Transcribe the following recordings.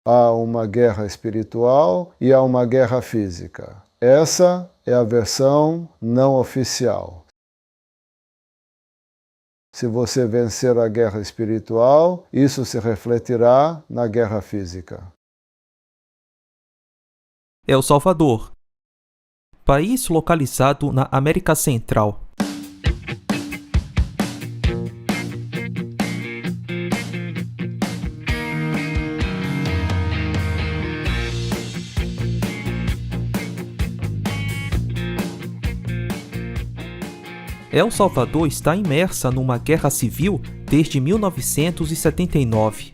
Há uma guerra espiritual e há uma guerra física. Essa é a versão não oficial. Se você vencer a guerra espiritual, isso se refletirá na guerra física. El Salvador, país localizado na América Central. El Salvador está imersa numa guerra civil desde 1979.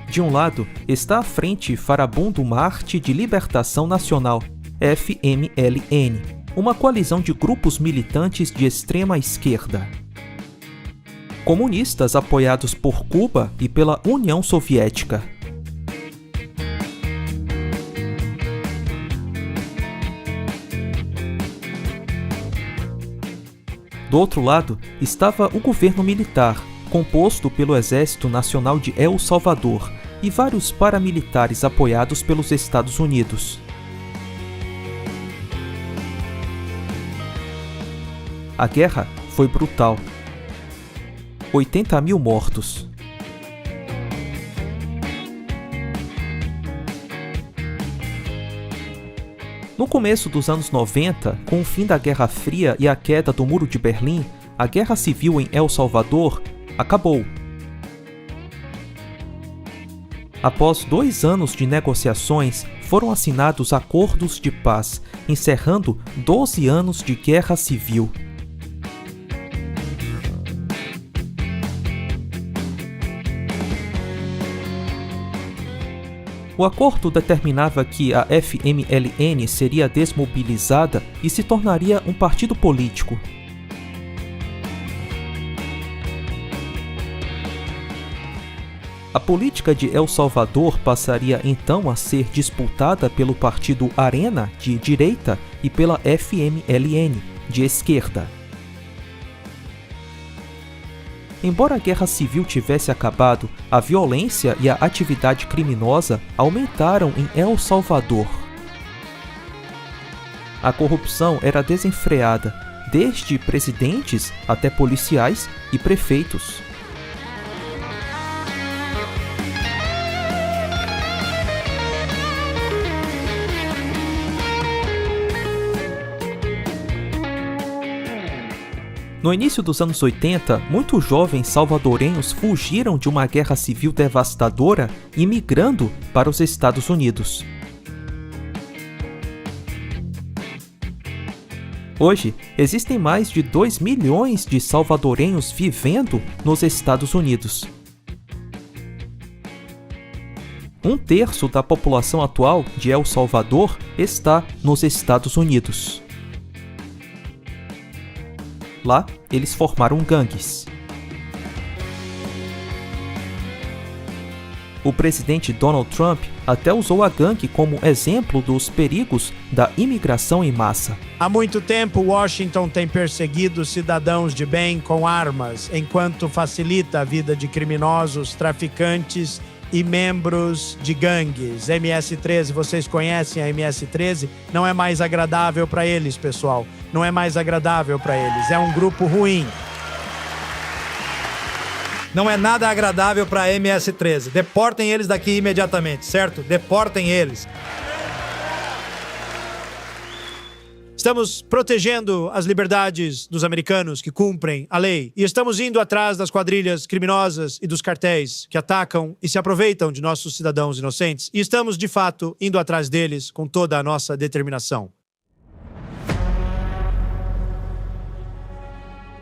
De um lado está a Frente Farabundo Marte de Libertação Nacional, FMLN, uma coalizão de grupos militantes de extrema esquerda. Comunistas apoiados por Cuba e pela União Soviética. Do outro lado estava o governo militar, composto pelo Exército Nacional de El Salvador e vários paramilitares apoiados pelos Estados Unidos. A guerra foi brutal. 80 mil mortos. No começo dos anos 90, com o fim da Guerra Fria e a queda do Muro de Berlim, a guerra civil em El Salvador acabou. Após 2 anos de negociações, foram assinados acordos de paz, encerrando 12 anos de guerra civil. O acordo determinava que a FMLN seria desmobilizada e se tornaria um partido político. A política de El Salvador passaria então a ser disputada pelo partido Arena, de direita, e pela FMLN, de esquerda. Embora a guerra civil tivesse acabado, a violência e a atividade criminosa aumentaram em El Salvador. A corrupção era desenfreada, desde presidentes até policiais e prefeitos. No início dos anos 80, muitos jovens salvadorenhos fugiram de uma guerra civil devastadora, imigrando para os Estados Unidos. Hoje, existem mais de 2 milhões de salvadorenhos vivendo nos Estados Unidos. 1/3 da população atual de El Salvador está nos Estados Unidos. Lá, eles formaram gangues. O presidente Donald Trump até usou a gangue como exemplo dos perigos da imigração em massa. Há muito tempo, Washington tem perseguido cidadãos de bem com armas, enquanto facilita a vida de criminosos, traficantes e membros de gangues. MS-13, vocês conhecem a MS-13? Não é mais agradável para eles, pessoal. Não é mais agradável para eles. É um grupo ruim. Não é nada agradável para a MS-13. Deportem eles daqui imediatamente, certo? Deportem eles. Estamos protegendo as liberdades dos americanos que cumprem a lei. E estamos indo atrás das quadrilhas criminosas e dos cartéis que atacam e se aproveitam de nossos cidadãos inocentes. E estamos, de fato, indo atrás deles com toda a nossa determinação.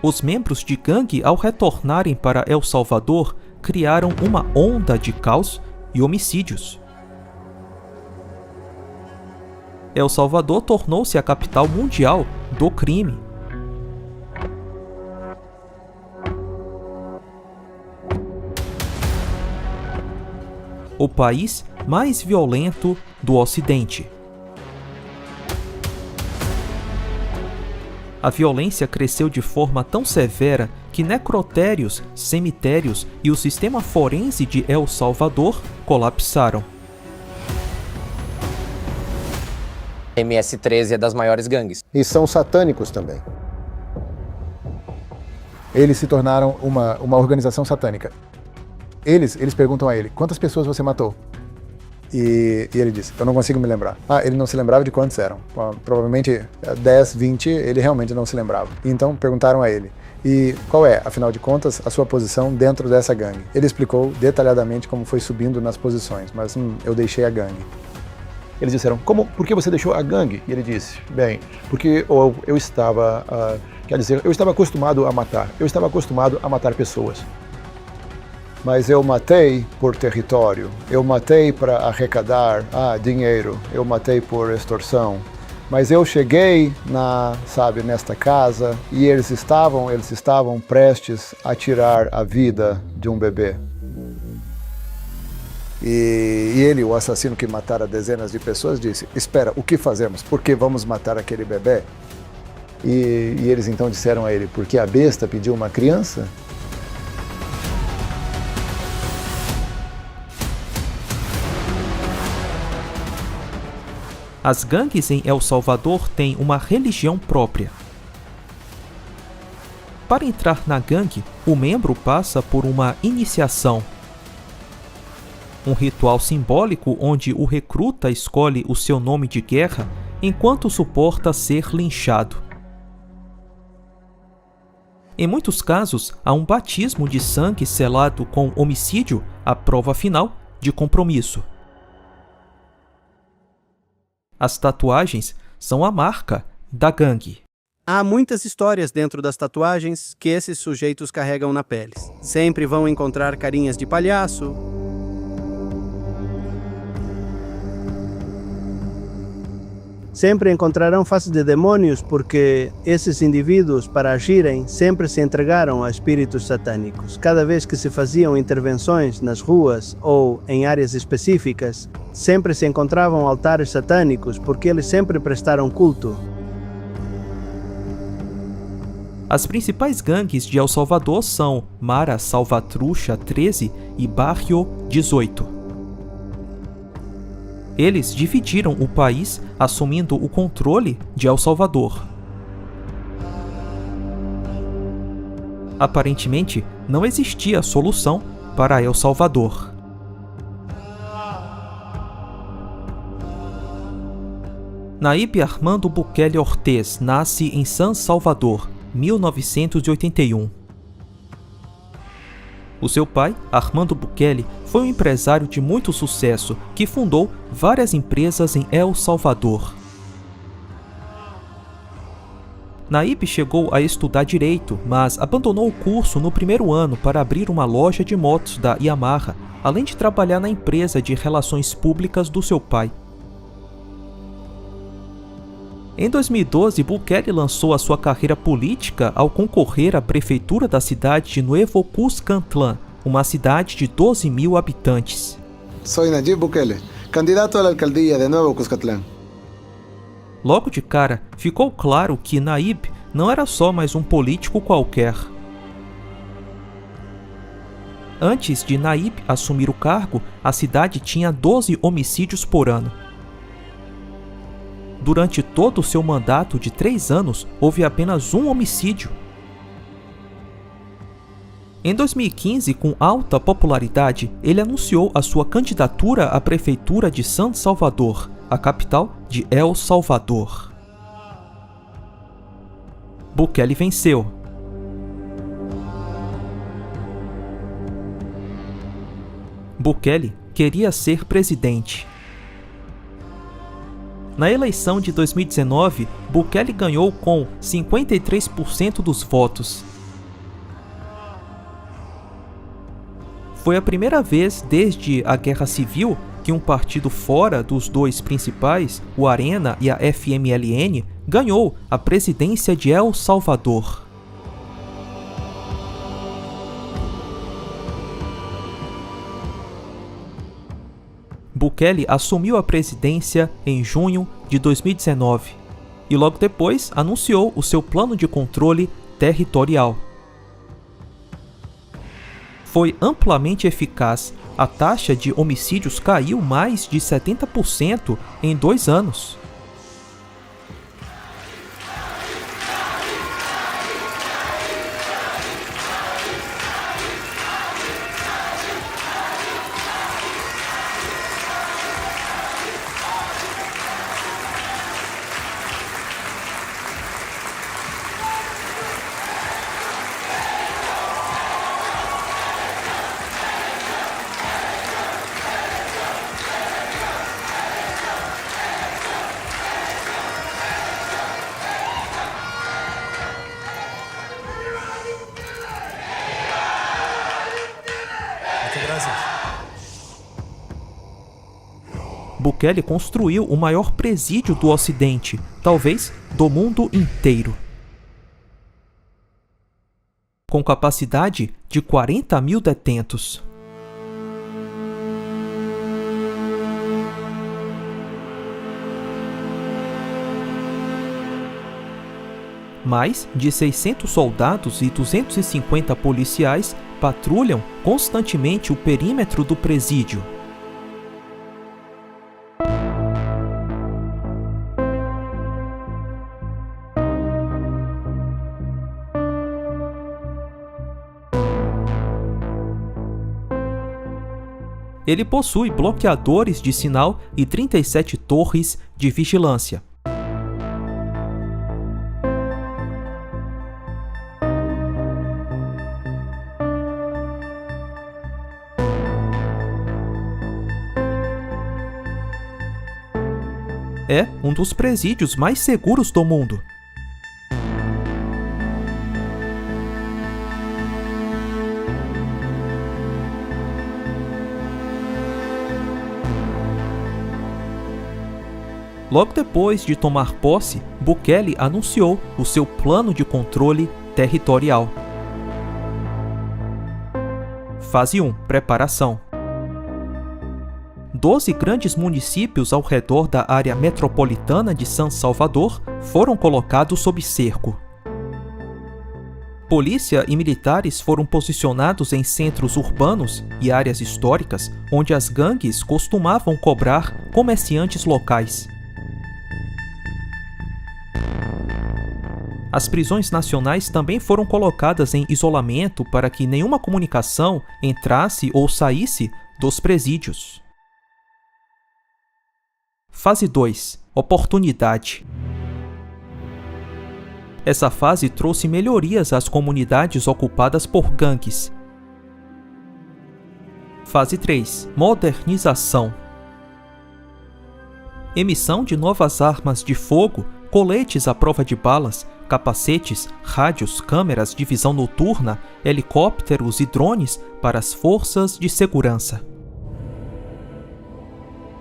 Os membros de gangue, ao retornarem para El Salvador, criaram uma onda de caos e homicídios. El Salvador tornou-se a capital mundial do crime. O país mais violento do Ocidente. A violência cresceu de forma tão severa que necrotérios, cemitérios e o sistema forense de El Salvador colapsaram. MS-13 é das maiores gangues. E são satânicos também. Eles se tornaram uma organização satânica. Eles perguntam a ele, quantas pessoas você matou? E ele disse, eu não consigo me lembrar. Ele não se lembrava de quantos eram. Provavelmente 10, 20, ele realmente não se lembrava. Então perguntaram a ele, e qual é, afinal de contas, a sua posição dentro dessa gangue? Ele explicou detalhadamente como foi subindo nas posições, mas eu deixei a gangue. Eles disseram, por que você deixou a gangue? E ele disse, bem, porque eu estava, eu estava acostumado a matar. Eu estava acostumado a matar pessoas. Mas eu matei por território, eu matei para arrecadar dinheiro, eu matei por extorsão. Mas eu cheguei nesta casa e eles estavam prestes a tirar a vida de um bebê. E ele, o assassino que matara dezenas de pessoas, disse, espera, o que fazemos? Por que vamos matar aquele bebê? E eles então disseram a ele, porque a besta pediu uma criança? As gangues em El Salvador têm uma religião própria. Para entrar na gangue, o membro passa por uma iniciação. Um ritual simbólico onde o recruta escolhe o seu nome de guerra enquanto suporta ser linchado. Em muitos casos, há um batismo de sangue selado com homicídio, a prova final de compromisso. As tatuagens são a marca da gangue. Há muitas histórias dentro das tatuagens que esses sujeitos carregam na pele. Sempre vão encontrar carinhas de palhaço, sempre encontrarão faces de demônios porque esses indivíduos, para agirem, sempre se entregaram a espíritos satânicos. Cada vez que se faziam intervenções nas ruas ou em áreas específicas, sempre se encontravam altares satânicos porque eles sempre prestaram culto. As principais gangues de El Salvador são Mara Salvatrucha 13 e Barrio 18. Eles dividiram o país, assumindo o controle de El Salvador. Aparentemente, não existia solução para El Salvador. Nayib Armando Bukele Ortiz nasce em San Salvador, 1981. O seu pai, Armando Bukele, foi um empresário de muito sucesso que fundou várias empresas em El Salvador. Nayib chegou a estudar direito, mas abandonou o curso no primeiro ano para abrir uma loja de motos da Yamaha, além de trabalhar na empresa de relações públicas do seu pai. Em 2012, Bukele lançou a sua carreira política ao concorrer à prefeitura da cidade de Nuevo Cuscatlán, uma cidade de 12 mil habitantes. Sou Nayib Bukele, candidato à alcaldía de Nuevo Cuscatlán. Logo de cara, ficou claro que Nayib não era só mais um político qualquer. Antes de Nayib assumir o cargo, a cidade tinha 12 homicídios por ano. Durante todo o seu mandato de 3 anos, houve apenas um homicídio. Em 2015, com alta popularidade, ele anunciou a sua candidatura à prefeitura de San Salvador, a capital de El Salvador. Bukele venceu. Bukele queria ser presidente. Na eleição de 2019, Bukele ganhou com 53% dos votos. Foi a primeira vez desde a Guerra Civil que um partido fora dos dois principais, o Arena e a FMLN, ganhou a presidência de El Salvador. Bukele assumiu a presidência em junho de 2019 e logo depois anunciou o seu plano de controle territorial. foi amplamente eficaz. A taxa de homicídios caiu mais de 70% em 2 anos. Bukele construiu o maior presídio do Ocidente, talvez do mundo inteiro. Com capacidade de 40 mil detentos. Mais de 600 soldados e 250 policiais patrulham constantemente o perímetro do presídio. Ele possui bloqueadores de sinal e 37 torres de vigilância. É um dos presídios mais seguros do mundo. Logo depois de tomar posse, Bukele anunciou o seu plano de controle territorial. Fase 1. Preparação. 12 grandes municípios ao redor da área metropolitana de San Salvador foram colocados sob cerco. Polícia e militares foram posicionados em centros urbanos e áreas históricas onde as gangues costumavam cobrar comerciantes locais. As prisões nacionais também foram colocadas em isolamento para que nenhuma comunicação entrasse ou saísse dos presídios. Fase 2. Oportunidade. Essa fase trouxe melhorias às comunidades ocupadas por gangues. Fase 3. Modernização. Emissão de novas armas de fogo, coletes à prova de balas, capacetes, rádios, câmeras de visão noturna, helicópteros e drones para as forças de segurança.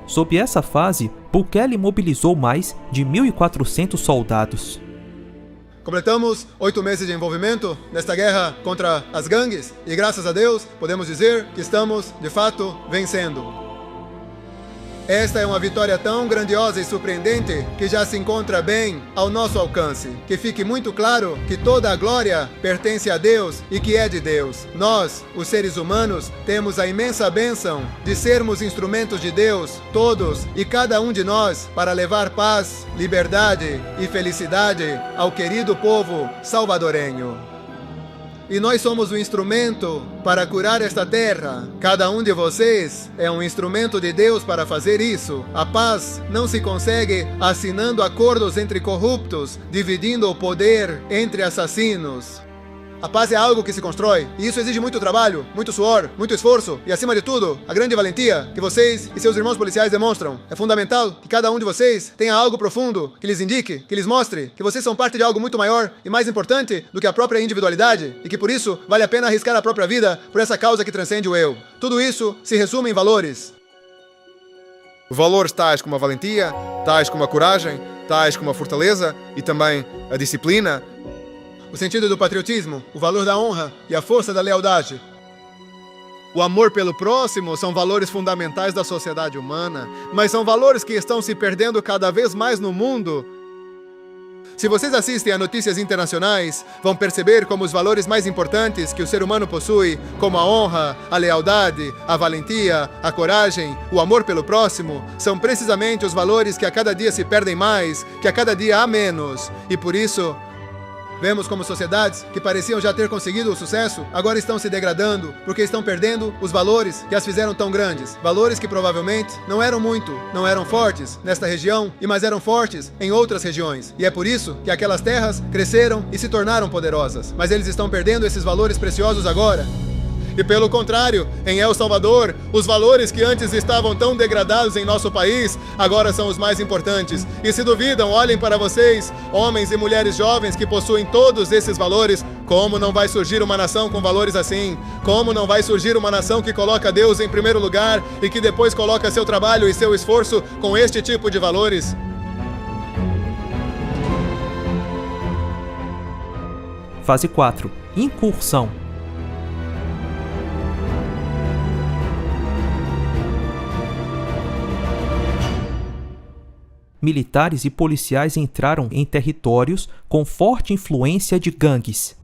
Sob essa fase, Bukele mobilizou mais de 1.400 soldados. Completamos 8 meses de envolvimento nesta guerra contra as gangues e, graças a Deus, podemos dizer que estamos, de fato, vencendo. Esta é uma vitória tão grandiosa e surpreendente que já se encontra bem ao nosso alcance. Que fique muito claro que toda a glória pertence a Deus e que é de Deus. Nós, os seres humanos, temos a imensa bênção de sermos instrumentos de Deus, todos e cada um de nós, para levar paz, liberdade e felicidade ao querido povo salvadorenho. E nós somos o instrumento para curar esta terra. Cada um de vocês é um instrumento de Deus para fazer isso. A paz não se consegue assinando acordos entre corruptos, dividindo o poder entre assassinos. A paz é algo que se constrói, e isso exige muito trabalho, muito suor, muito esforço e, acima de tudo, a grande valentia que vocês e seus irmãos policiais demonstram. É fundamental que cada um de vocês tenha algo profundo que lhes indique, que lhes mostre que vocês são parte de algo muito maior e mais importante do que a própria individualidade e que, por isso, vale a pena arriscar a própria vida por essa causa que transcende o eu. Tudo isso se resume em valores. Valores tais como a valentia, tais como a coragem, tais como a fortaleza e também a disciplina. O sentido do patriotismo, o valor da honra e a força da lealdade. O amor pelo próximo são valores fundamentais da sociedade humana, mas são valores que estão se perdendo cada vez mais no mundo. Se vocês assistem a notícias internacionais, vão perceber como os valores mais importantes que o ser humano possui, como a honra, a lealdade, a valentia, a coragem, o amor pelo próximo, são precisamente os valores que a cada dia se perdem mais, que a cada dia há menos. E por isso, vemos como sociedades que pareciam já ter conseguido o sucesso, agora estão se degradando, porque estão perdendo os valores que as fizeram tão grandes. Valores que provavelmente não eram fortes nesta região, mas eram fortes em outras regiões. E é por isso que aquelas terras cresceram e se tornaram poderosas. Mas eles estão perdendo esses valores preciosos agora. E pelo contrário, em El Salvador, os valores que antes estavam tão degradados em nosso país, agora são os mais importantes. E se duvidam, olhem para vocês, homens e mulheres jovens que possuem todos esses valores. Como não vai surgir uma nação com valores assim? Como não vai surgir uma nação que coloca Deus em primeiro lugar e que depois coloca seu trabalho e seu esforço com este tipo de valores? Fase 4. Incursão. Militares e policiais entraram em territórios com forte influência de gangues.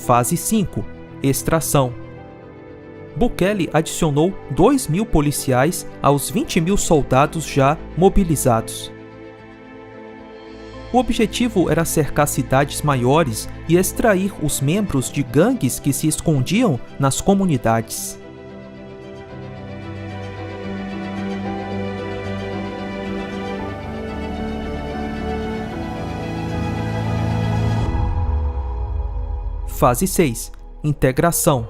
Fase 5. Extração. Bukele adicionou 2.000 policiais aos 20.000 soldados já mobilizados. O objetivo era cercar cidades maiores e extrair os membros de gangues que se escondiam nas comunidades. Fase 6. Integração.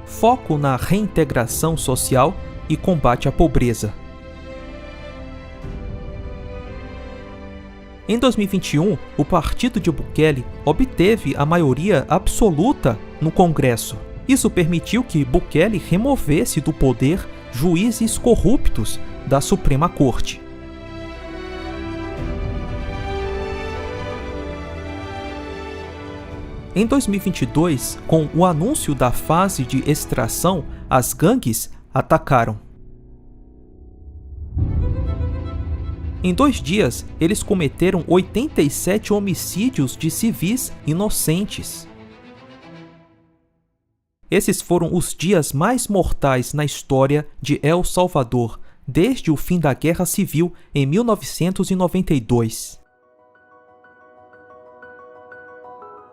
Foco na reintegração social e combate à pobreza. Em 2021, o partido de Bukele obteve a maioria absoluta no Congresso. Isso permitiu que Bukele removesse do poder juízes corruptos da Suprema Corte. Em 2022, com o anúncio da fase de extração, as gangues atacaram. Em 2 dias, eles cometeram 87 homicídios de civis inocentes. Esses foram os dias mais mortais na história de El Salvador, desde o fim da Guerra Civil em 1992.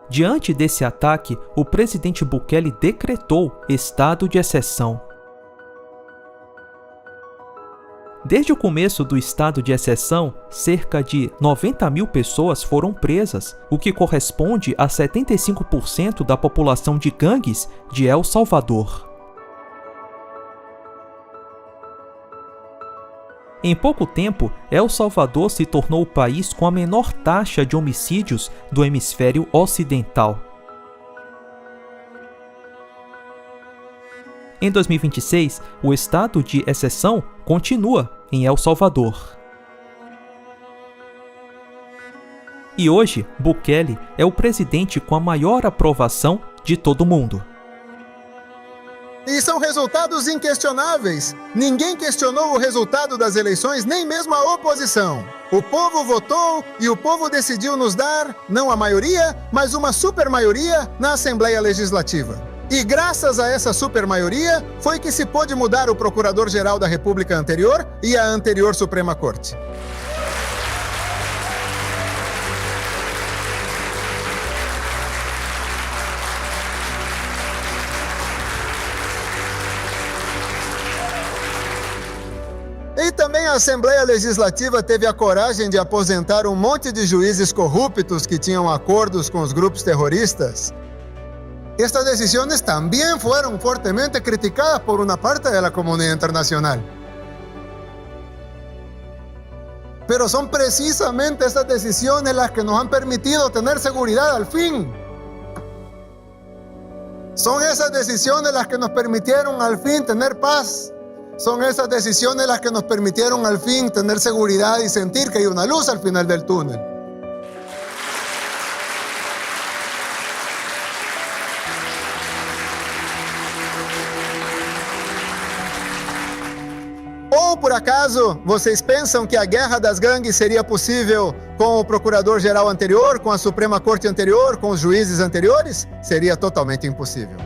Diante desse ataque, o presidente Bukele decretou estado de exceção. Desde o começo do estado de exceção, cerca de 90.000 pessoas foram presas, o que corresponde a 75% da população de gangues de El Salvador. Em pouco tempo, El Salvador se tornou o país com a menor taxa de homicídios do hemisfério ocidental. Em 2026, o estado de exceção continua em El Salvador. E hoje, Bukele é o presidente com a maior aprovação de todo o mundo. E são resultados inquestionáveis. Ninguém questionou o resultado das eleições, nem mesmo a oposição. O povo votou e o povo decidiu nos dar, não a maioria, mas uma supermaioria na Assembleia Legislativa. E graças a essa supermaioria foi que se pôde mudar o Procurador-Geral da República anterior e a anterior Suprema Corte. E também a Assembleia Legislativa teve a coragem de aposentar um monte de juízes corruptos que tinham acordos com os grupos terroristas. Estas decisiones también fueron fuertemente criticadas por una parte de la comunidad internacional. Pero son precisamente estas decisiones las que nos han permitido tener seguridad al fin. Son esas decisiones las que nos permitieron al fin tener paz. Son esas decisiones las que nos permitieron al fin tener seguridad y sentir que hay una luz al final del túnel. Ou por acaso vocês pensam que a guerra das gangues seria possível com o procurador-geral anterior, com a Suprema Corte anterior, com os juízes anteriores? Seria totalmente impossível.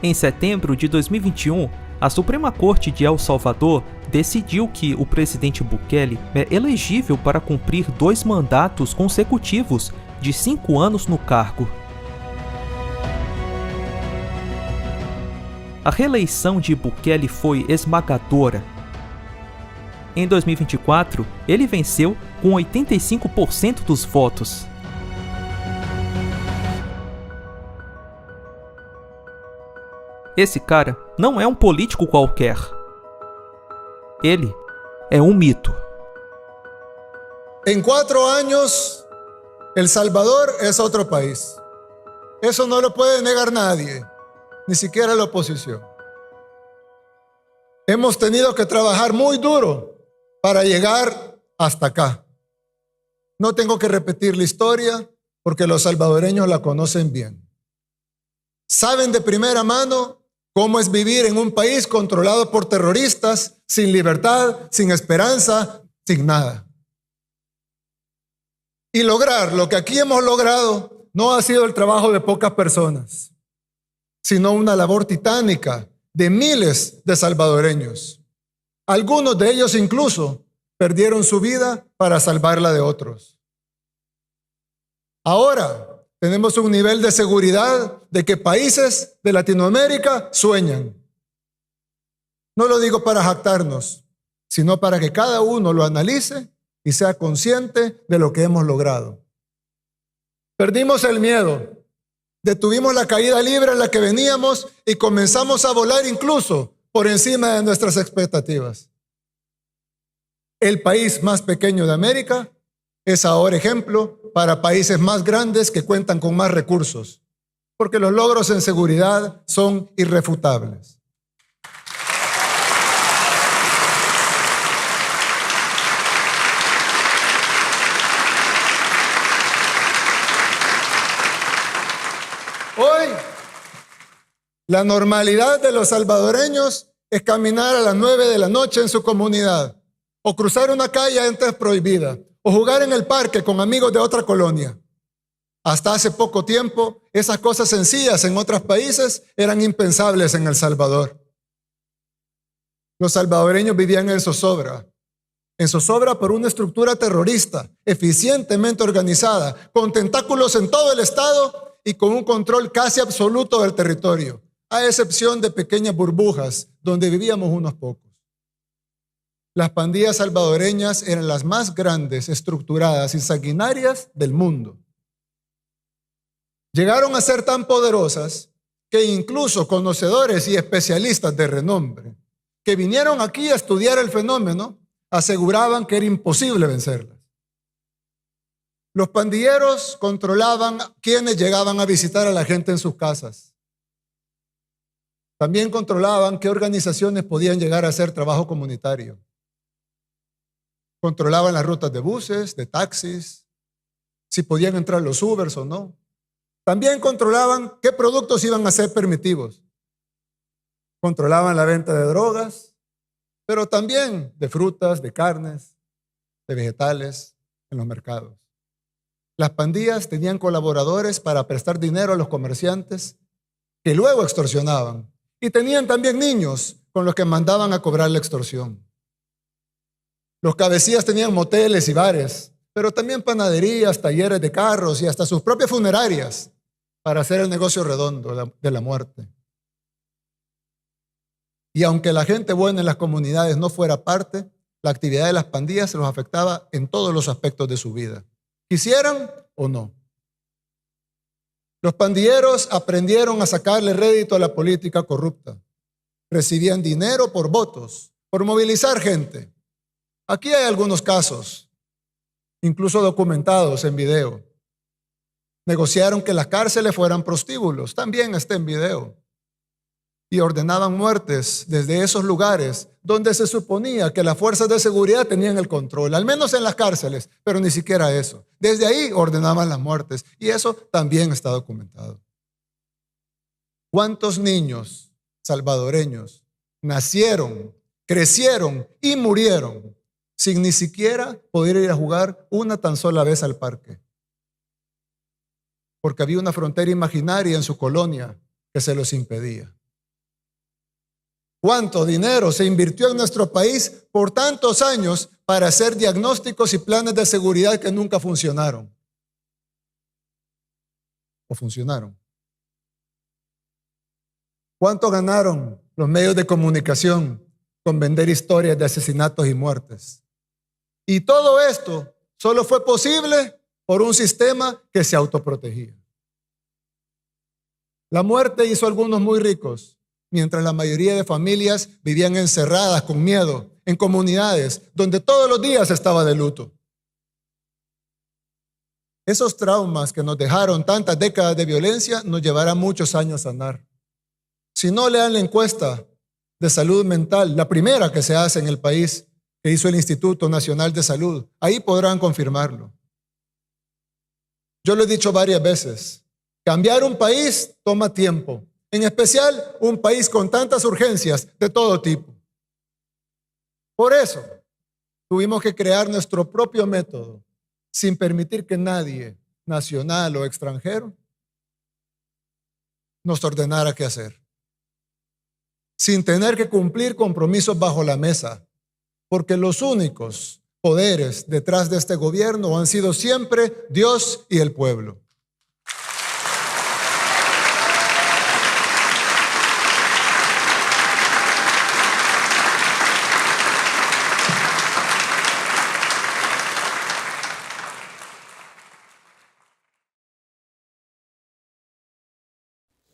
Em setembro de 2021, a Suprema Corte de El Salvador decidiu que o presidente Bukele é elegível para cumprir 2 mandatos consecutivos de 5 anos no cargo. A reeleição de Bukele foi esmagadora. Em 2024, ele venceu com 85% dos votos. Esse cara não é um político qualquer. Ele é um mito. En 4 años, El Salvador es otro país. Eso no lo puede negar nadie, ni siquiera la oposición. Hemos tenido que trabajar muy duro para llegar hasta acá. No tengo que repetir la historia porque los salvadoreños la conocen bien. Saben de primera mano cómo es vivir en un país controlado por terroristas, sin libertad, sin esperanza, sin nada. Y lograr lo que aquí hemos logrado no ha sido el trabajo de pocas personas, sino una labor titánica de miles de salvadoreños. Algunos de ellos incluso perdieron su vida para salvarla de otros. Ahora tenemos un nivel de seguridad de que países de Latinoamérica sueñan. No lo digo para jactarnos, sino para que cada uno lo analice y sea consciente de lo que hemos logrado. Perdimos el miedo, detuvimos la caída libre en la que veníamos y comenzamos a volar incluso por encima de nuestras expectativas. El país más pequeño de América es ahora ejemplo para países más grandes que cuentan con más recursos, porque los logros en seguridad son irrefutables. Hoy, la normalidad de los salvadoreños es caminar a las 9 de la noche en su comunidad, o cruzar una calle antes prohibida, o jugar en el parque con amigos de otra colonia. Hasta hace poco tiempo, esas cosas sencillas en otros países eran impensables en El Salvador. Los salvadoreños vivían en zozobra por una estructura terrorista, eficientemente organizada, con tentáculos en todo el estado y con un control casi absoluto del territorio, a excepción de pequeñas burbujas donde vivíamos unos pocos. Las pandillas salvadoreñas eran las más grandes, estructuradas y sanguinarias del mundo. Llegaron a ser tan poderosas que incluso conocedores y especialistas de renombre que vinieron aquí a estudiar el fenómeno aseguraban que era imposible vencerlas. Los pandilleros controlaban quienes llegaban a visitar a la gente en sus casas. También controlaban qué organizaciones podían llegar a hacer trabajo comunitario. Controlaban las rutas de buses, de taxis, si podían entrar los Ubers o no. También controlaban qué productos iban a ser permitidos. Controlaban la venta de drogas, pero también de frutas, de carnes, de vegetales en los mercados. Las pandillas tenían colaboradores para prestar dinero a los comerciantes que luego extorsionaban. Y tenían también niños con los que mandaban a cobrar la extorsión. Los cabecillas tenían moteles y bares, pero también panaderías, talleres de carros y hasta sus propias funerarias para hacer el negocio redondo de la muerte. Y aunque la gente buena en las comunidades no fuera parte, la actividad de las pandillas se los afectaba en todos los aspectos de su vida, quisieran o no. Los pandilleros aprendieron a sacarle rédito a la política corrupta. Recibían dinero por votos, por movilizar gente. Aquí hay algunos casos, incluso documentados en video. Negociaron que las cárceles fueran prostíbulos, también está en video. Y ordenaban muertes desde esos lugares donde se suponía que las fuerzas de seguridad tenían el control, al menos en las cárceles, pero ni siquiera eso. Desde ahí ordenaban las muertes y eso también está documentado. ¿Cuántos niños salvadoreños nacieron, crecieron y murieron sin ni siquiera poder ir a jugar una tan sola vez al parque? Porque había una frontera imaginaria en su colonia que se los impedía. ¿Cuánto dinero se invirtió en nuestro país por tantos años para hacer diagnósticos y planes de seguridad que nunca funcionaron? ¿O funcionaron? ¿Cuánto ganaron los medios de comunicación con vender historias de asesinatos y muertes? Y todo esto solo fue posible por un sistema que se autoprotegía. La muerte hizo a algunos muy ricos, mientras la mayoría de familias vivían encerradas con miedo en comunidades donde todos los días estaba de luto. Esos traumas que nos dejaron tantas décadas de violencia nos llevarán muchos años a sanar. Si no, lean la encuesta de salud mental, la primera que se hace en el país, que hizo el Instituto Nacional de Salud. Ahí podrán confirmarlo. Yo lo he dicho varias veces, cambiar un país toma tiempo. En especial, un país con tantas urgencias de todo tipo. Por eso, tuvimos que crear nuestro propio método, sin permitir que nadie, nacional o extranjero, nos ordenara qué hacer. Sin tener que cumplir compromisos bajo la mesa, porque los únicos poderes detrás de este gobierno han sido siempre Dios y el pueblo.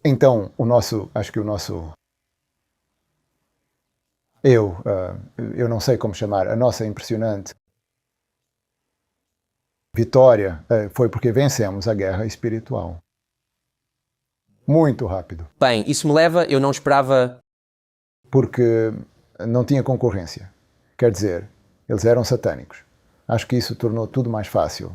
Então, acho que o nosso, eu não sei como chamar, a nossa impressionante vitória foi porque vencemos a guerra espiritual. Muito rápido. Bem, isso me leva, eu não esperava... Porque não tinha concorrência. Quer dizer, eles eram satânicos. Acho que isso tornou tudo mais fácil.